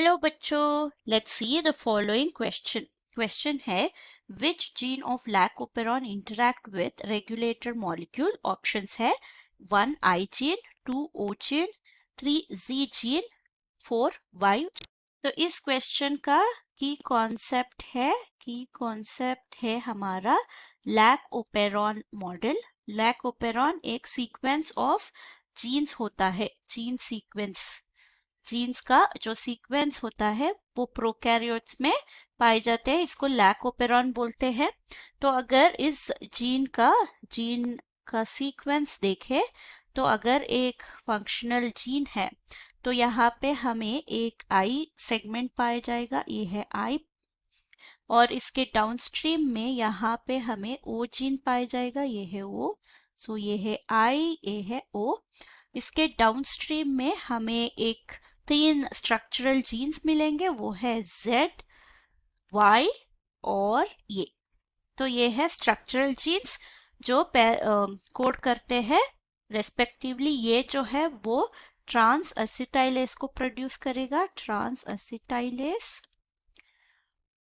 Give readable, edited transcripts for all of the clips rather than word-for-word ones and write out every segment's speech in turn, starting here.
Hello बच्चों, let's see the following question. Question है which gene of lac operon interact with regulator molecule. Options है 1 I gene, 2 O gene, 3 G gene, 4 Y. तो इस question का key concept है हमारा lac operon model. Lac operon एक sequence of genes होता है, जीन्स का जो सीक्वेंस होता है वो प्रोकैरियोट्स में पाए जाते हैं, इसको लैकोपेरॉन बोलते हैं। तो अगर इस जीन का सीक्वेंस देखें तो अगर एक फंक्शनल जीन है तो यहाँ पे हमें एक आई सेगमेंट पाया जाएगा, ये है आई। और इसके डाउनस्ट्रीम में यहाँ पे हमें ओ जीन पाया जाएगा, ये है ओ। सो ये है आई, ये है ओ। इसके डाउनस्ट्रीम में हमें एक 3 स्ट्रक्चरल जीन्स मिलेंगे, वो है Z, Y और ये। तो ये है स्ट्रक्चरल जीन्स जो कोड करते हैं रेस्पेक्टिवली। ये जो है वो ट्रांस एसिटाइलेस को प्रोड्यूस करेगा, ट्रांस एसिटाइलेस।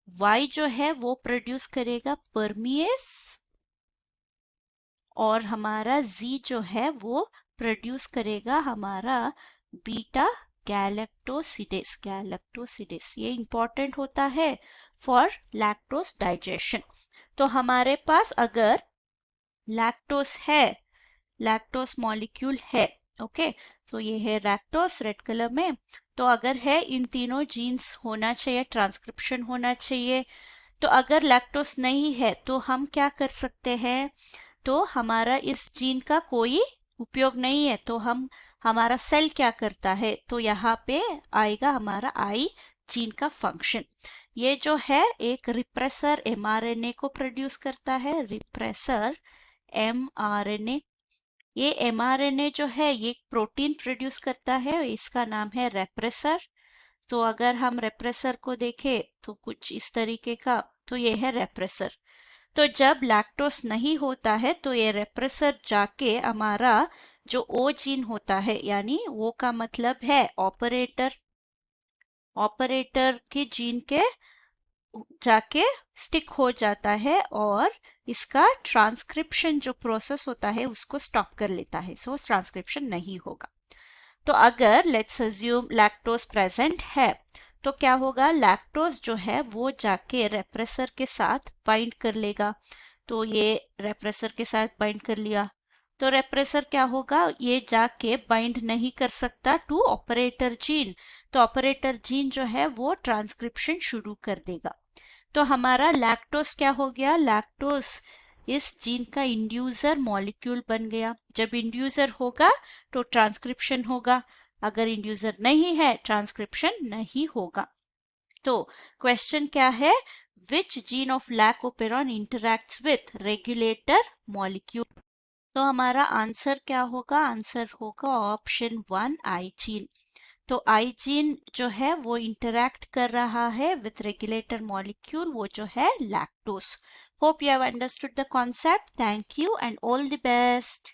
Y जो है वो प्रोड्यूस करेगा परमिएस, और हमारा Z जो है वो प्रोड्यूस करेगा हमारा बीटा गैलेक्टोसिडेस। ये इंपॉर्टेंट होता है फॉर लैक्टोस डाइजेशन। तो हमारे पास अगर लैक्टोस मॉलिक्यूल है, ओके, तो ये है लैक्टोस रेड कलर में। तो अगर है इन तीनों जीन्स होना चाहिए, ट्रांसक्रिप्शन होना चाहिए। तो अगर लैक्टोस नहीं है तो हम क्या कर सकते हैं, तो हमारा इस जीन का कोई उपयोग नहीं है, तो हमारा सेल क्या करता है, तो यहाँ पे आएगा हमारा आई जीन का फंक्शन। ये जो है एक रिप्रेसर mRNA को प्रोड्यूस करता है, रिप्रेसर mRNA। ये mRNA जो है ये प्रोटीन प्रोड्यूस करता है, इसका नाम है रेप्रेसर। तो अगर हम रेप्रेसर को देखें तो कुछ इस तरीके का, तो ये है रेप्रेसर। तो जब लैक्टोस नहीं होता है तो ये रेप्रेसर जाके हमारा जो ओ जीन होता है, यानी वो का मतलब है ऑपरेटर के जीन के जाके स्टिक हो जाता है और इसका ट्रांसक्रिप्शन जो प्रोसेस होता है उसको स्टॉप कर लेता है। सो ट्रांसक्रिप्शन नहीं होगा। तो अगर लेट्स अज्यूम लैक्टोस प्रेजेंट है तो क्या होगा, लैक्टोस जो है वो जाके रेप्रेसर के साथ बाइंड कर लेगा। तो ये रेप्रेसर के साथ बाइंड कर लिया, तो रेप्रेसर क्या होगा, ये जाके बाइंड नहीं कर सकता टू ऑपरेटर जीन। तो ऑपरेटर जीन जो है वो ट्रांसक्रिप्शन शुरू कर देगा। तो हमारा लैक्टोस क्या हो गया, लैक्टोस इस जीन का इंड्यूसर मॉलिक्यूल बन गया। जब इंड्यूसर होगा तो ट्रांसक्रिप्शन होगा, अगर इंड्यूसर नहीं है ट्रांसक्रिप्शन नहीं होगा। तो क्वेश्चन क्या है, which gene of lac operon interacts with regulator molecule. तो हमारा आंसर क्या होगा, आंसर होगा ऑप्शन 1 आई जीन। तो आई जीन जो है वो इंटरैक्ट कर रहा है विथ रेगुलेटर मॉलिक्यूल, वो जो है lactose. Hope you have understood the concept. Thank you and all the best.